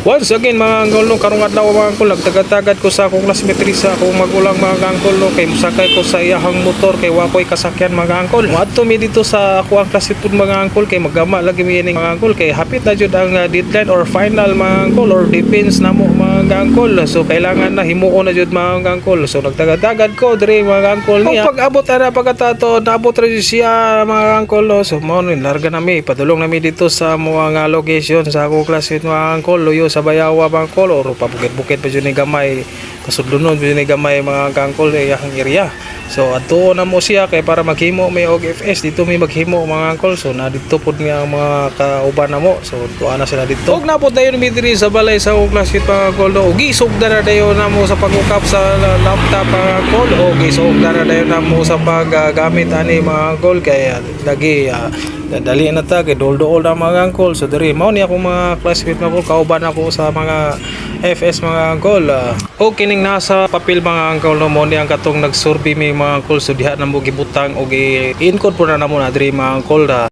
Once again mga angkol no, karong adlaw mga angkol, nagtagad-tagad ko sa akong classmate sa akong magulang mga angkol no, kay musakay ko sa iyahang motor kay wakoy kasakyan mga angkol. Moadto mi dito sa ako ang classmate pud mga angkol kay magama lagi mi ining mga angkol kay hapit na jud ang deadline or final mga angkol or defense namo mga angkol. So kailangan na himuon na jud mga angkol. So nagtagad-tagad ko diri mga angkol niya. Pag-abot na pagkatato, naabot ra jud siya mga angkol no. So mo ni larga nami, padulong nami dito sa mga location sa akong classmate mga angkol. Luyo sa Bayawa bang kolor o pabukid-bukid pa dyan ni gamay kasudlunon pa dyan ni gamay mga kangkol ang area. So ato na mo siya kay para maghimo may og FS dito may maghimo mga angkol. So na dito pud nga ang mga kauban na mo. So tuwa na sila dito. Og napod dayon mi diri sa balay sa og classmate mga angkol no. Og isog dara dayon na mo sa pag-ukap sa laptop mga angkol. Og isog dara dayon na mo sa paggamit ani mga angkol kay lagi dali na ta kay dol-dol na mga angkol. So diri mao ni ako mga classmate mga angkol, kauban ako sa mga FS mga angkol. O kining nasa papel mga angkol no, mo ni ang katong nagsurvey mi mga angkol. So diha na mo gibutang og i-encode po na namo na diri mga angkol.